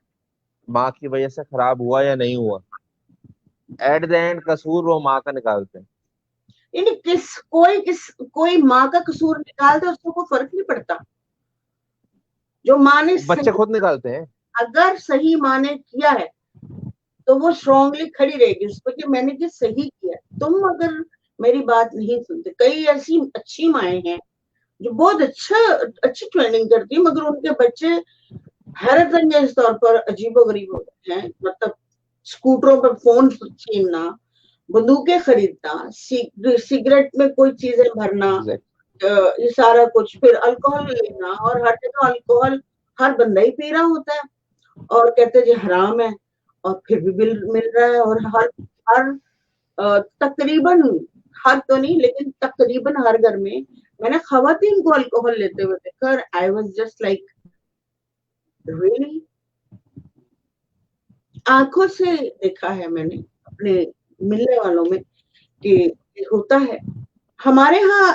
माँ की वजह से खराब हुआ या नहीं हुआ, एट द एंड कसूर वो माँ का निकालते हैं। यानी कोई माँ का कसूर निकाल दे उसको कोई फर्क नहीं पड़ता। जो माँ ने बच्चे सही, खुद निकालते हैं। अगर सही माँ ने किया है तो वो स्ट्रांगली खड़ी रहेगी उस पर कि मैंने ये सही किया। तुम अगर मेरी बात नहीं सुनते, कई ऐसी अच्छी माएँ हैं जो बहुत अच्छी ट्रेनिंग करती है, मगर उनके बच्चे हैरत अंगेज तौर पर अजीबो गरीब होते हैं। मतलब स्कूटरों पर फोन छीनना, बंदूकें खरीदना, सिगरेट में कोई चीजें भरना, एग्जैक्ट। ये सारा कुछ, फिर अल्कोहल लेना, और हर जगह अल्कोहल हर बंदा ही पी रहा होता है और कहते हैं जी हराम है, और फिर भी बिल मिल रहा है। और हर हर तकरीबन, हर तो नहीं लेकिन तकरीबन हर घर में मैंने खवातीन को अल्कोहल लेते हुए देखकर I was just like really, आंखों से देखा है मैंने अपने मिलने वालों में कि ये होता है। हमारे यहाँ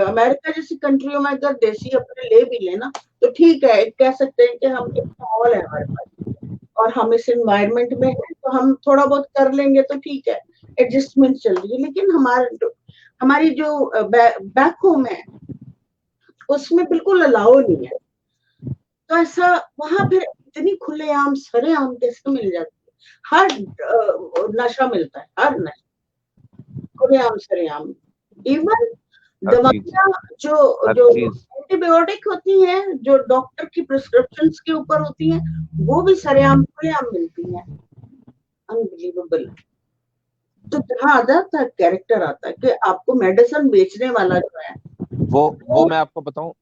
अमेरिका जैसी कंट्रियों में अगर देसी अपने ले भी लेना तो ठीक है, कह सकते हैं कि हम एक माहौल है हमारे पास और हम इस एनवायरनमेंट में हैं तो हम थोड़ा बहुत कर लेंगे तो ठीक है, एडजस्टमेंट चल रही है। लेकिन हमारी जो बैक होम है उसमें बिल्कुल अलाउ नहीं है। तो ऐसा वहां फिर इतनी खुलेआम सरेआम कैसे मिल जाती है? हर नशा मिलता है, हर नशा खुलेआम सरेआम। इवन हर चीज, दवाइयाँ जो हर जो चीज। एंटीबायोटिक होती हैं, जो डॉक्टर की प्रिस्क्रिप्शन के ऊपर होती हैं, वो भी सरेआम खुलेआम मिलती हैं। अनबिलीवेबल। तो जहाँ आता था कैरेक्टर आता है कि आपको मेडिसिन बेचने वाला जो है वो वो, मैं आपको बताऊं,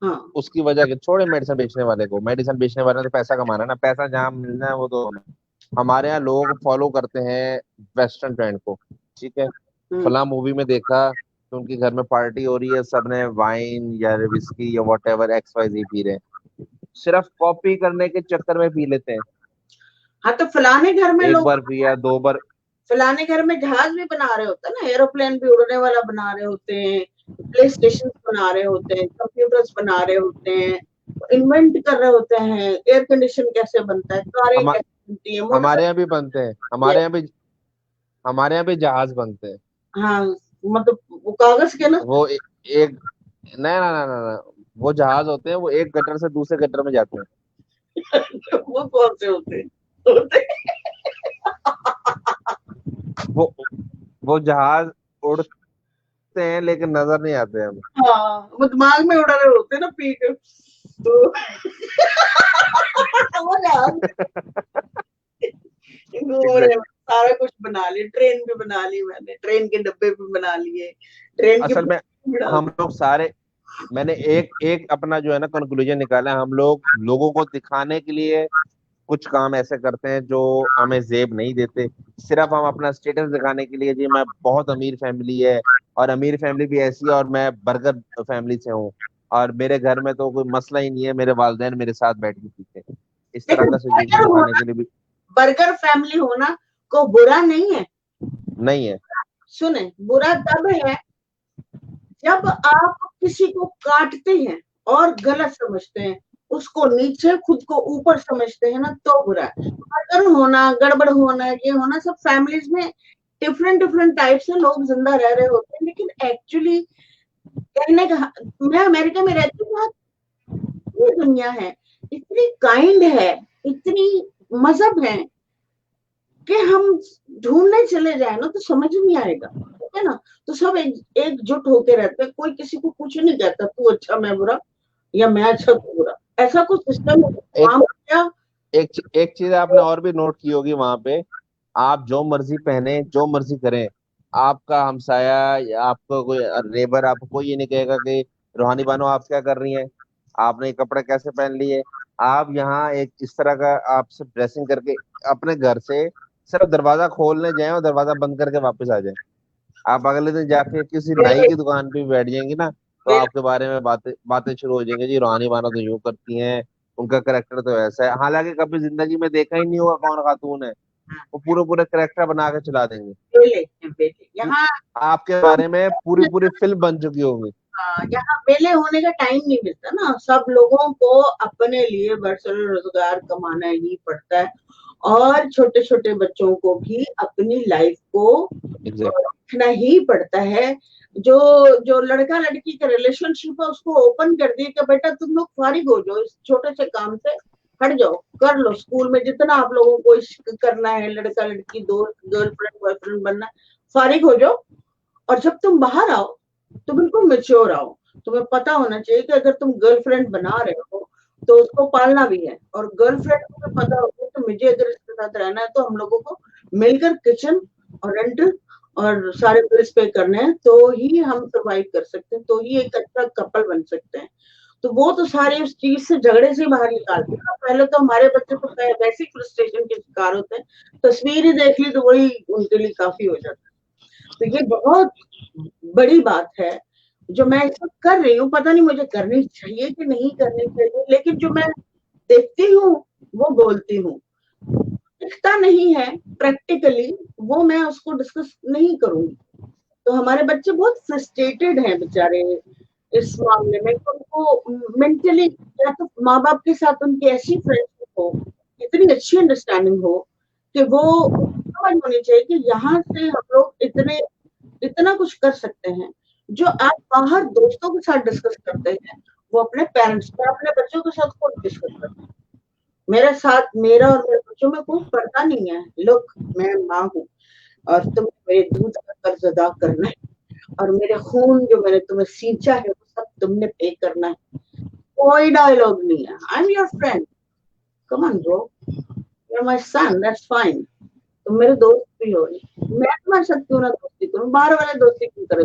हाँ उसकी वजह के छोड़े मेडिसिन बेचने वाले को। मेडिसिन बेचने वाले ने तो पैसा कमाना है ना, पैसा जहाँ मिलना है वो तो होना है। हमारे यहाँ लोग फॉलो करते हैं वेस्टर्न ट्रेंड को। ठीक है, हम्म, फला मूवी में देखा तो उनके घर में पार्टी हो रही है, सबने वाइन या विस्की या whatever X Y Z पी रहे हैं, सिर्फ कॉपी करने के चक्कर में पी लेते हैं। हाँ तो फलाने घर में एक लोग, बार पिया, दो बार। फलाने घर में जहाज भी बना रहे होते हैं ना, एरोप्लेन भी उड़ने वाला बना रहे होते हैं, प्ले स्टेशन बना रहे होते हैं, कंप्यूटर्स बना रहे होते हैं, इन्वेंट कर रहे होते हैं, एयर कंडीशन कैसे बनता है, कारें हम कैसे बनती है, हमारे यहाँ भी मोटरसाइकिल बनते हैं, बनती है। हमारे यहाँ भी जहाज बनते हैं। हाँ मतलब वो कागज के ना। वो एक, ना ना ना ना ना, वो जहाज होते हैं, वो एक गटर से दूसरे गटर में जाते हैं। वो कौन से होते वो वो जहाज उड़ते हैं लेकिन नजर नहीं आते हमें। हाँ वो दिमाग में उड़ा रहे होते हैं ना पी के, तो वो जहाज घूम रहे हैं। एग्जैक्ट। सारा कुछ बना लिया, ट्रेन भी बना ली मैंने, ट्रेन के डब्बे भी बना लिए, ट्रेन की असल में भी बना हम लोग सारे, मैंने एक एक अपना जो है ना कंक्लूजन निकाला है, हम लोग लोगों को दिखाने के लिए कुछ काम ऐसे करते हैं जो हमें जेब नहीं देते। सिर्फ हम अपना स्टेटस दिखाने के लिए, जी मैं बहुत अमीर फैमिली है, और अमीर फैमिली भी ऐसी है, और मैं बर्गर फैमिली से हूँ, और मेरे घर में तो कोई मसला ही नहीं है, मेरे वालिदैन मेरे साथ बैठ के पीते हैं। इस तरह देखो, का सिचुएशन में आने के लिए भी बर्गर फैमिली होना को बुरा नहीं है। नहीं है। सुने, बुरा तब है जब आप किसी को काटते हैं और गलत समझते हैं, उसको नीचे खुद को ऊपर समझते हैं ना, तो बुरा है। बर्गर होना, गड़बड़ होना, ये होना, सब फैमिलीज में डिफरेंट डिफरेंट टाइप से लोग जिंदा रह रहे होते हैं, लेकिन एक्चुअली कहने का, मैं अमेरिका में रहती हूँ, इतनी दुनिया है, इतनी काइंड है, इतनी मजहब है कि हम ढूंढने चले जाए ना तो समझ नहीं आएगा, ठीक है ना। तो सब एकजुट होके रहते हैं, कोई किसी को कुछ नहीं कहता, तू अच्छा मैं बुरा, या मैं अच्छा तू बुरा, ऐसा कुछ सिस्टम एक वहां क्या। एक चीज आपने और भी नोट की होगी वहां पे, आप जो मर्जी पहने जो मर्जी करें, आपका हमसाया या आपका कोई नेबर आपको कोई ये नहीं कहेगा कि रूहानी बानो आप क्या कर रही हैं, आपने ये कपड़े कैसे पहन लिए। आप यहाँ एक इस तरह का आप सिर्फ ड्रेसिंग करके अपने घर से सिर्फ दरवाजा खोलने जाएं और दरवाजा बंद करके वापस आ जाएं, आप अगले दिन जाके किसी नाई मेरे की दुकान पे भी बैठ जाएंगी ना, तो मेरे आपके बारे में बातें बातें शुरू हो जाएंगी, जी रूहानी बानो तो यूं करती हैं, उनका करेक्टर तो ऐसा है, हालांकि कभी जिंदगी में देखा ही नहीं होगा कौन खातून है, हाँ, वो पूरे पूरे करेक्टर बना के चला देंगे। बेले यहाँ आपके बारे में पूरी पूरी फिल्म बन चुकी होगी। यहाँ वेले होने का टाइम नहीं मिलता ना, सब लोगों को अपने लिए बरसर रोजगार कमाना ही पड़ता है, और छोटे छोटे बच्चों को भी अपनी लाइफ को एग्जैक्ट। देखना ही पड़ता है। जो जो लड़का लड़की का रिलेशनशिप है उसको ओपन कर दिए कि बेटा तुम लोग फारिग हो जाओ, इस छोटे से काम से हट जाओ, कर लो स्कूल में जितना आप लोगों को करना है, लड़का लड़की दोस्त गर्लफ्रेंड बॉयफ्रेंड बनना, फारिग हो जाओ। और जब तुम बाहर आओ तो बिल्कुल मेच्योर आओ, तुम्हें पता होना चाहिए कि अगर तुम गर्लफ्रेंड बना रहे हो तो उसको पालना भी है, और गर्लफ्रेंड को पता होगा कि मुझे अगर इसके साथ रहना है तो हम लोगों को मिलकर किचन और रेंट और सारे बिल्स पे करने हैं, तो ही हम सरवाइव कर सकते हैं, तो ही एक अच्छा कपल बन सकते हैं। तो वो तो सारे उस चीज से, झगड़े से बाहर निकालते हैं। पहले तो हमारे बच्चे तो वैसे फ्रस्ट्रेशन के शिकार होते हैं, तस्वीर ही देख ली तो वही उनके लिए काफी हो जाता है। तो ये बहुत बड़ी बात है जो मैं इस वक्त कर रही हूँ, पता नहीं मुझे करनी चाहिए कि नहीं करनी चाहिए, लेकिन जो मैं देखती हूँ वो बोलती हूँ। दिखता नहीं है प्रैक्टिकली, वो मैं उसको डिस्कस नहीं करूंगी। तो हमारे बच्चे बहुत फ्रस्ट्रेटेड हैं बेचारे इस मामले में, उनको मेंटली, या तो माँ बाप के साथ उनकी ऐसी फ्रेंडशिप हो, इतनी अच्छी अंडरस्टैंडिंग हो कि वो समझ होनी चाहिए कि यहाँ से हम लोग इतना कुछ कर सकते हैं जो आप बाहर दोस्तों के साथ डिस्कस करते हैं, वो अपने पेरेंट्स पर, अपने बच्चों के साथ खुद डिस्कस करते हैं। मेरे साथ, मेरा और मेरे बच्चों में कोई पर्दा नहीं है। लुक, मैं माँ हूँ और तुम मेरे दूध का कर्ज अदा करना है, और मेरे खून जो मैंने तुम्हें सींचा है वो सब तुमने पे करना है। कोई डायलॉग नहीं है। I am your friend, come on bro, you are my son, that's fine. तुम मेरे दोस्त भी हो, मैं तुम्हारे साथ क्यों ना दोस्ती करूं, बाहर वाले दोस्ती क्यों करे,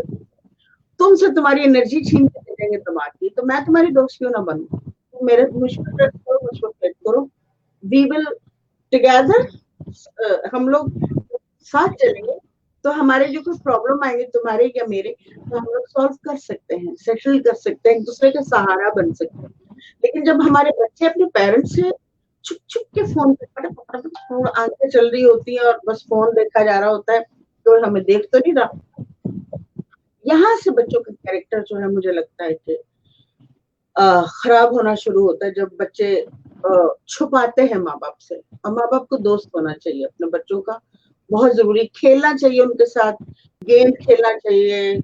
तुमसे तुम्हारी एनर्जी छीन के दे देंगे दिमाग की, तो मैं तुम्हारी दोस्त क्यों ना बनूं। तुम मेरे मुझ पर ट्रस्ट करो, मुझ पर ट्रस्ट करो, वी विल टुगेदर, हम लोग साथ चलेंगे तो हमारे जो कोई प्रॉब्लम आएंगे तुम्हारे या मेरे, तो हम लोग सॉल्व कर सकते हैं, सेटल कर सकते हैं, एक दूसरे का सहारा बन सकते हैं। लेकिन जब हमारे बच्चे अपने पेरेंट्स से छुप छुप के फोन पे फोन, आंखें चल रही होती है और बस फोन देखा जा रहा होता है, तो हमें देख तो नहीं रहा, यहाँ से बच्चों का कैरेक्टर जो है मुझे लगता है कि खराब होना शुरू होता है, जब बच्चे छुपाते हैं माँ बाप से। और माँ बाप को दोस्त होना चाहिए अपने बच्चों का, बहुत जरूरी, खेलना चाहिए उनके साथ, गेम खेलना चाहिए,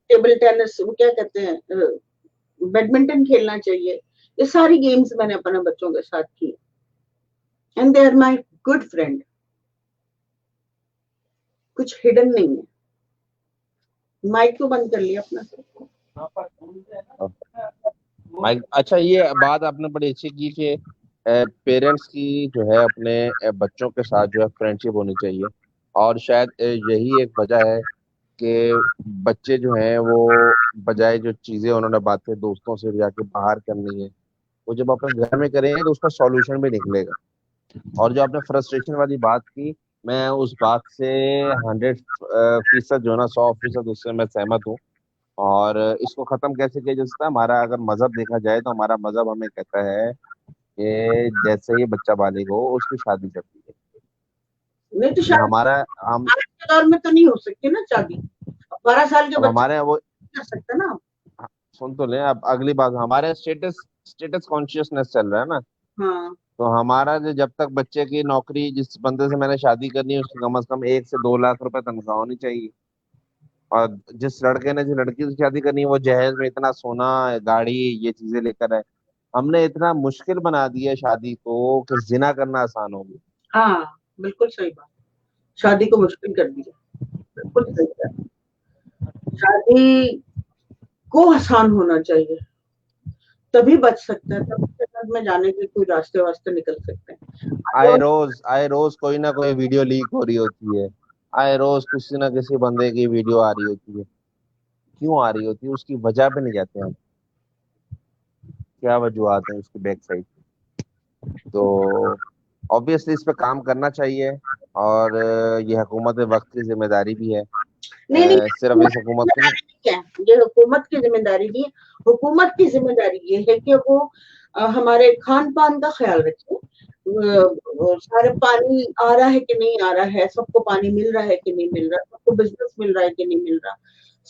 टेबल टेनिस, वो क्या कहते हैं, बैडमिंटन खेलना चाहिए। ये सारी गेम्स मैंने अपने बच्चों के साथ की, and they are my good friend, कुछ हिडन नहीं है। माइक को बंद कर लिया अपना। माइक, अच्छा ये बात आपने बड़ी अच्छी की कि पेरेंट्स की जो है अपने बच्चों के साथ जो है फ्रेंडशिप होनी चाहिए, और शायद यही एक वजह है कि बच्चे जो हैं वो बजाय जो चीज़ें उन्होंने बातें दोस्तों से जाके बाहर करनी है, वो जब अपने घर में करेंगे तो उसका सॉल्यूशन भी निकलेगा। और जो आपने फ्रस्ट्रेशन वाली बात की, मैं उस बात से 100% जो है ना 100% उससे मैं सहमत हूँ। और इसको खत्म कैसे किया जा सकता है, हमारा अगर मजहब देखा जाए तो हमारा मजहब हमें कहता है कि जैसे ही बच्चा बालिग हो उसकी शादी कर दी है। नहीं तो ये शादी हमारा हम आज के दौर में तो नहीं हो सकती ना शादी। 12 साल के अब बच्चे हमारे यहाँ वो कर सकते ना। सुन तो ले, अब अगली बात, हमारे स्टेटस स्टेटस कॉन्शियसनेस चल रहा है ना। हाँ तो हमारा जो, जब तक बच्चे की नौकरी, जिस बंदे से मैंने शादी करनी है उसकी कम से कम 1 से 2 लाख रुपए तनख्वाह होनी चाहिए। और जिस लड़के ने जिस लड़की से शादी करनी है वो जहेज में इतना सोना, गाड़ी, ये चीजें लेकर है। हमने इतना मुश्किल बना दिया है शादी को कि जिना करना आसान हो गया। हाँ, बिल्कुल सही बात। शादी को मुश्किल कर दिया, बिल्कुल सही है। शादी को आसान होना चाहिए, तभी बच सकते हैं, तभी जन्नत में जाने के कोई रास्ते वास्ते निकल सकते हैं। आए रोज कोई ना कोई वीडियो लीक हो रही होती है। आए रोज किसी ना किसी बंदे की वीडियो आ रही होती है। क्यों आ रही होती है, उसकी वजह पे नहीं जाते हम। क्या वजूहत है उसकी बैक साइड। तो ऑब्वियसली इस पे काम करना चाहिए। और ये हुकूमत वक्त की जिम्मेदारी भी है। नहीं नहीं, सिर्फ इस हुकूमत को नहीं। जिम्मेदारी क्या है, ये हुकूमत की जिम्मेदारी नहीं है। हुकूमत की जिम्मेदारी ये है कि वो हमारे खान पान का ख्याल रखे। सारे पानी आ रहा है कि नहीं आ रहा है, सबको पानी मिल रहा है कि नहीं मिल रहा, सबको बिजनेस मिल रहा है कि नहीं मिल रहा,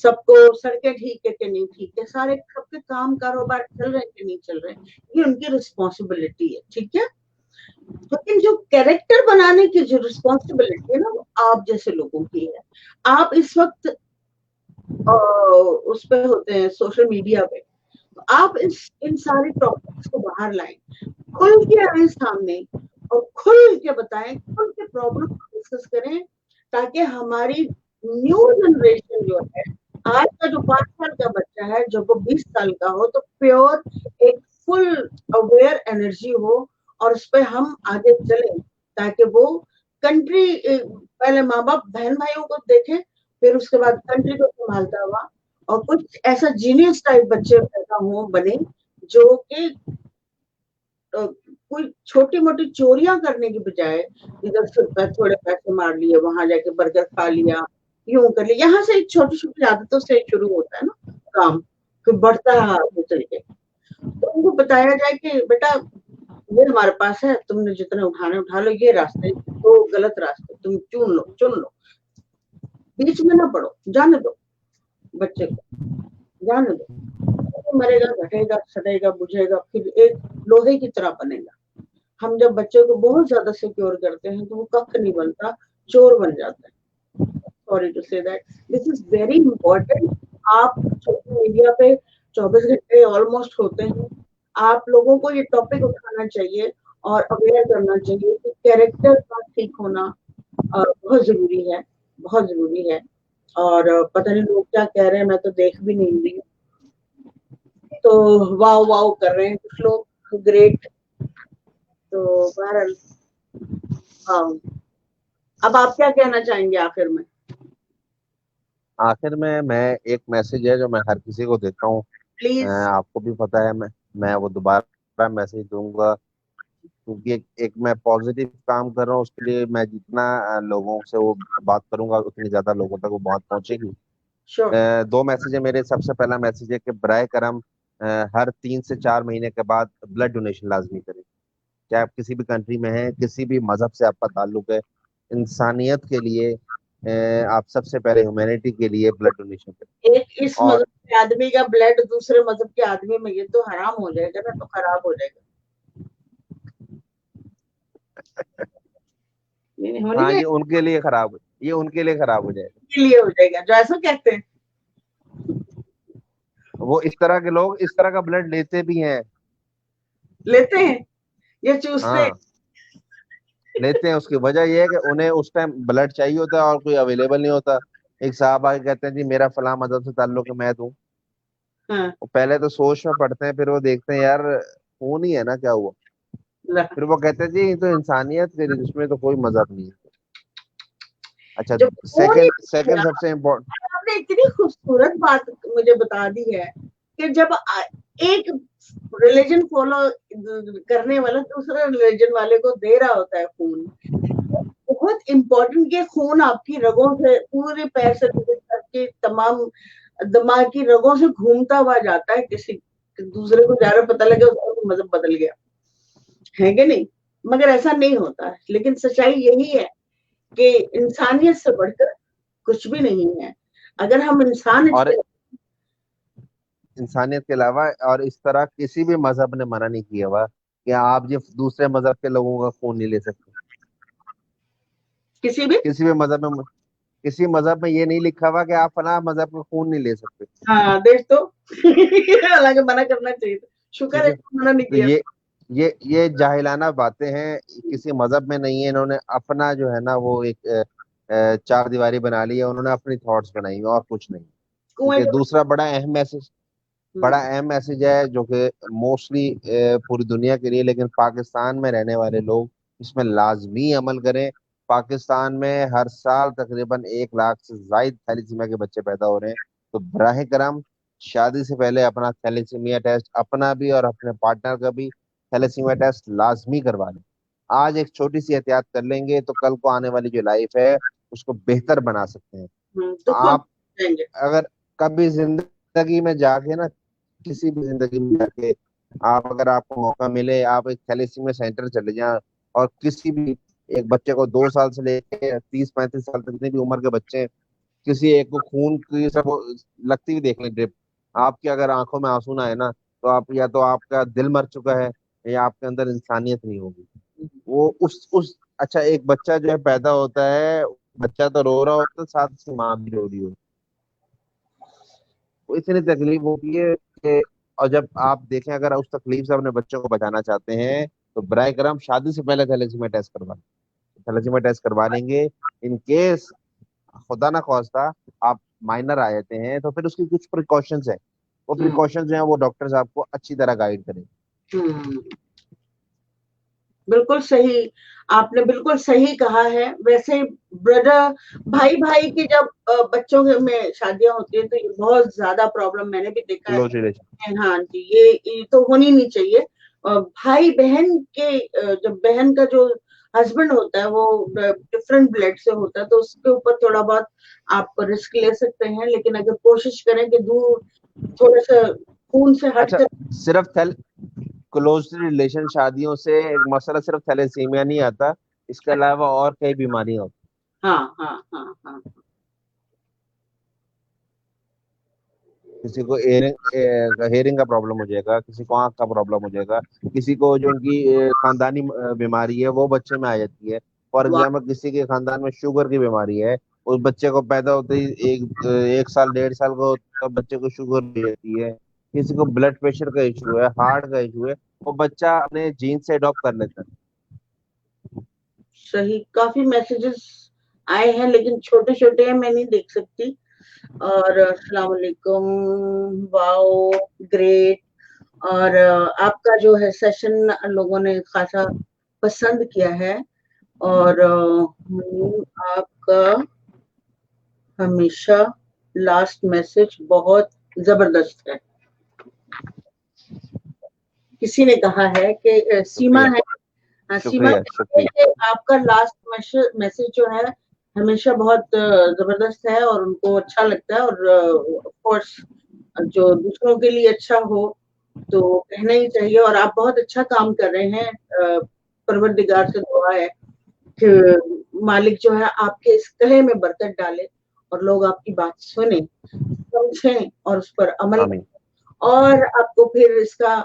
सबको सड़कें ठीक है कि नहीं ठीक है, सारे सबके काम कारोबार चल रहे हैं कि नहीं चल रहे हैं, ये उनकी रिस्पॉन्सिबिलिटी है, ठीक है। लेकिन जो कैरेक्टर बनाने की जो रिस्पॉन्सिबिलिटी है ना, वो आप जैसे लोगों की है। आप इस वक्त उस पे होते हैं सोशल मीडिया पे, तो आप इस इन सारे टॉपिक्स को बाहर लाएं, खुल के आए सामने और खुल के बताएं, खुल के प्रॉब्लम को डिस्कस करें, ताकि हमारी न्यू जनरेशन जो है, आज का जो 5 साल का बच्चा है, जब वो 20 साल का हो तो प्योर एक फुल अवेयर एनर्जी हो, और उस पर हम आगे चलें, ताकि वो कंट्री, पहले माँ बाप बहन भाइयों को देखे, फिर उसके बाद कंट्री को संभालता हुआ, और कुछ ऐसा जीनियस टाइप बच्चे पैदा हो बने, जो कि कोई छोटी मोटी चोरियां करने की बजाय इधर से थोड़े पैसे मार लिए, वहां जाके बर्गर खा लिया, यूं कर लिया, यहाँ से छोटी छोटी आदतों से शुरू होता है ना काम, फिर बढ़ता है आगे चल के। तो उनको बताया जाए कि बेटा ये हमारे पास है, तुमने जितने उठाने उठा लो, ये रास्ते तो गलत रास्ते, तुम चुन लो, बीच में ना पड़ो, जाने दो बच्चे को, जाने दो, तो मरेगा, घटेगा, सड़ेगा, बुझेगा, फिर एक लोहे की तरह बनेगा। हम जब बच्चे को बहुत ज्यादा सिक्योर करते हैं तो वो कख नहीं बनता, चोर बन जाता है। Sorry to say that, this is very important. आप सोशल मीडिया पे 24 घंटे ऑलमोस्ट होते हैं, आप लोगों को ये टॉपिक उठाना चाहिए और अवेयर करना चाहिए कि कैरेक्टर का ठीक होना बहुत जरूरी है, बहुत जरूरी है। और पता नहीं लोग क्या कह रहे हैं, मैं तो देख भी नहीं रही, तो वाव वाव कर रहे हैं कुछ लोग, ग्रेट। तो बहरहाल, हाँ, अब आप क्या कहना चाहेंगे आखिर में? आखिर में मैं, एक मैसेज है जो मैं हर किसी को देता हूँ। प्लीज। आपको भी पता है, मैं वो दोबारा मैसेज दूंगा, क्योंकि एक मैं पॉजिटिव काम कर रहा हूँ, उसके लिए मैं जितना लोगों से वो बात करूंगा उतनी ज्यादा लोगों तक वो बात पहुंचेगी। श्योर। 2 मैसेज है मेरे। सबसे पहला मैसेज है कि बराए करम हर 3 से 4 महीने के बाद ब्लड डोनेशन लाजमी करें। चाहे आप किसी भी कंट्री में हैं, किसी भी मजहब से आपका ताल्लुक है, इंसानियत के लिए आप सबसे पहले ह्यूमैनिटी के लिए ब्लड डोनेशन करें। एक इस और मजहब के आदमी का ब्लड दूसरे मजहब के आदमी में, ये तो हराम हो जाएगा ना, तो खराब हो जाएगा। नहीं नहीं, होनी हाँ, चाहिए, ये उनके लिए खराब हो जाएगा। के लिए हो जाएगा जो ऐसा कहते हैं। वो इस तरह के लोग इस तरह का ब्लड लेते भी हैं। लेते हैं, ये चूसते हैं। हाँ, लेते हैं। उसकी वजह यह है कि उन्हें उस टाइम ब्लड चाहिए होता है और कोई अवेलेबल नहीं होता। एक साहब आके कहते हैं जी मेरा फलां मदद से ताल्लुक है, मैं दूं। हाँ, वो पहले तो सोच में पड़ते हैं, फिर वो देखते हैं यार खून ही है ना, क्या हुआ। फिर वो कहते हैं जी ये तो इंसानियत के लिए, इसमें तो कोई मजहब नहीं है। अच्छा, जब वो नहीं सेकंड पूछा, सेकंड सबसे इम्पोर्टेंट। आपने इतनी खूबसूरत बात मुझे बता दी है कि जब एक रिलीजन फॉलो करने वाला दूसरे रिलीजन वाले को दे रहा होता है खून, बहुत इंपॉर्टेंट, ये खून आपकी रगों से पूरे पैर से लेकर के तमाम दिमाग की रगों से घूमता हुआ जाता है, किसी दूसरे को जा रहा पता लगे उसका मजहब बदल गया। है कि नहीं? मगर ऐसा नहीं होता है, लेकिन सच्चाई यही है कि इंसानियत से बढ़कर कुछ भी नहीं है। अगर हम इंसान और अच्छे, इंसानियत के अलावा और इस तरह किसी भी मजहब ने मना नहीं किया हुआ कि आप जो दूसरे मजहब के लोगों का खून नहीं ले सकते। किसी भी, किसी भी मजहब में, किसी मजहब में ये नहीं लिखा हुआ कि आप फला मजहब का खून नहीं ले सकते। हाँ देख तो हालांकि मना करना चाहिए था, शुक्र ठीक है है, मना नहीं तो किया। ये जाहिलाना बातें हैं, किसी मजहब में नहीं है। इन्होंने अपना जो है ना वो एक चार दीवारी बना ली है, उन्होंने अपनी थॉट्स बनाई हैं और कुछ नहीं। ठीक कुएं है, के दूसरा बड़ा अहम मैसेज है जो कि मोस्टली पूरी दुनिया के लिए, लेकिन पाकिस्तान में रहने वाले लोग इसमें लाजमी अमल करें। पाकिस्तान में हर साल तकरीबन 1 लाख से जायद थैलेसीमिया के बच्चे पैदा हो रहे हैं। तो बराह करम शादी से पहले अपना थैलेसीमिया टेस्ट, अपना भी और अपने पार्टनर का भी थैलेसीमिया टेस्ट लाजमी करवा लें। आज एक छोटी सी एहतियात कर लेंगे तो कल को आने वाली जो लाइफ है उसको बेहतर बना सकते हैं। तो कौन आप जाएंगे? अगर कभी जिंदगी में जाके ना, किसी भी जिंदगी में जाके आप, अगर आपको मौका मिले, आप एक थैलेसीमिया सेंटर चले जाएं और किसी भी एक बच्चे को 2 साल से लेके 30-35 साल तक जितनी भी उम्र के बच्चे हैं, किसी एक को खून की सब लगती हुई देख लें ड्रिप, आपकी अगर आंखों में आंसू ना आए ना, तो आप या तो आपका दिल मर चुका है या आपके अंदर इंसानियत नहीं होगी। वो उस अच्छा, एक बच्चा जो है पैदा होता है, बच्चा तो रो रहा होता है, साथ उसकी माँ भी रो रही होती है, वो इतनी तकलीफ होती है कि, और जब आप देखें अगर उस तकलीफ से अपने बच्चों को बचाना चाहते हैं तो बराए करम शादी से पहले थैलेसीमिया टेस्ट करवा, थैलेसीमिया टेस्ट करवा लेंगे। इन केस खुदा ना खास्ता आप माइनर आ जाते हैं तो फिर उसकी कुछ प्रिकॉशंस है, वो हम्म, प्रिकॉशंस जो है वो डॉक्टर्स आपको अच्छी तरह गाइड करें। हम्म, बिल्कुल सही, आपने बिल्कुल सही कहा है। वैसे ब्रदर, भाई भाई की जब बच्चों में शादियां होती है तो ये बहुत ज्यादा प्रॉब्लम मैंने भी देखा क्लोज रिलेशन। है। हाँ जी, ये तो होनी नहीं चाहिए। भाई बहन के जब बहन का जो हस्बैंड होता है वो डिफरेंट ब्लड से होता है तो उसके ऊपर थोड़ा बहुत आप रिस्क ले सकते हैं, लेकिन अगर कोशिश करें कि दूर थोड़ा सा खून से हट अच्छा, कर। सिर्फ क्लोज रिलेशन शादियों से एक मसला सिर्फ थैलेसीमिया नहीं आता, इसके अलावा और कई बीमारियां होती हाँ हाँ हाँ हाँ। हैं। किसी को हेयरिंग का प्रॉब्लम हो जाएगा, किसी को आंख का प्रॉब्लम हो जाएगा, किसी को जो उनकी खानदानी बीमारी है वो बच्चे में आ जाती है। फॉर वाह, एग्जाम्पल किसी के खानदान में शुगर की बीमारी है, उस बच्चे को पैदा होते ही 1 साल 1.5 साल को तब बच्चे को शुगर हो जाती है। किसी को ब्लड प्रेशर का इशू है, हार्ट का इशू है, वो बच्चा अपने जीन से अडॉप्ट कर लेता है। सही, काफी मैसेजेस आए हैं लेकिन छोटे छोटे हैं, मैं नहीं देख सकती। और अस्सलाम वालेकुम, वाओ, ग्रेट। और आपका जो है सेशन लोगों ने खासा पसंद किया है। और आपका हमेशा लास्ट मैसेज बहुत जबरदस्त है। किसी ने कहा है कि सीमा शुक्रिया, है, हाँ, सीमा शुक्रिया, है शुक्रिया। कि आपका लास्ट मैसेज जो है हमेशा बहुत जबरदस्त है और उनको अच्छा लगता है। और ऑफ कोर्स जो दूसरों के लिए अच्छा हो तो कहना ही चाहिए। और आप बहुत अच्छा काम कर रहे हैं। परवरदिगार से दुआ है कि मालिक जो है आपके इस कहे में बरकत डाले और लोग आपकी बात सुने, समझें और उस पर अमल आमीन। करें, और आपको फिर इसका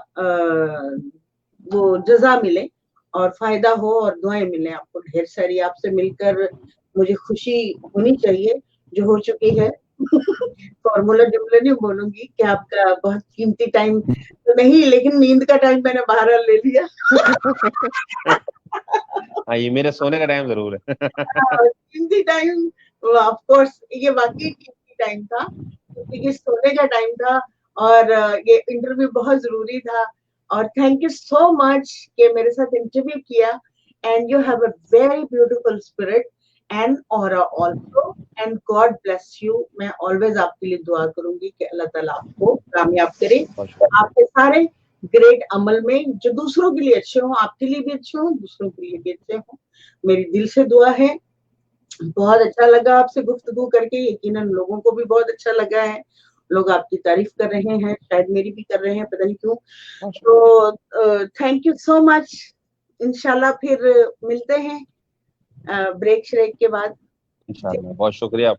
वो जजा मिले और फायदा हो और दुआएं मिले आपको ढेर सारी। आपसे मिलकर मुझे खुशी होनी चाहिए, जो हो चुकी है। फॉर्मूला जुमले नहीं बोलूंगी कि आपका बहुत कीमती टाइम तो नहीं, लेकिन नींद का टाइम मैंने बहरहाल ले लिया। हाँ, ये मेरे सोने का टाइम जरूर है। कीमती टाइम, ऑफ कोर्स ये वाकई कीमती टाइम था क्योंकि ये सोने का टाइम था। और ये इंटरव्यू बहुत जरूरी था। और थैंक यू सो मच कि मेरे साथ इंटरव्यू किया। And you have a very beautiful spirit and aura also, and God bless you. मैं ऑलवेज आपके लिए दुआ करूंगी कि अल्लाह ताला आपको कामयाब करे बहुत शुक्रिया। आपके सारे ग्रेट अमल में, जो दूसरों के लिए अच्छे हों, आपके लिए भी अच्छे हों, दूसरों के लिए भी अच्छे हों। मेरी दिल से दुआ है। बहुत अच्छा लगा आपसे गुफ्तगू करके, यकीनन लोगों को भी बहुत अच्छा लगा है। लोग आपकी तारीफ कर रहे हैं, शायद मेरी भी कर रहे हैं, पता नहीं क्यों। बहुत शुक्रिया। तो थैंक यू सो मच। इंशाल्लाह फिर मिलते हैं ब्रेक श्रेक के बाद। इंशाल्लाह। बहुत शुक्रिया,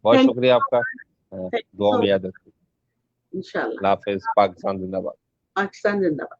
बहुत थैंक शुक्रिया आपका। यू दुआ सो में मच। याद रखिए। इंशाल्लाह। अल्लाह हाफिज। पाकिस्तान जिंदाबाद। पाकिस्तान जिंदाबाद।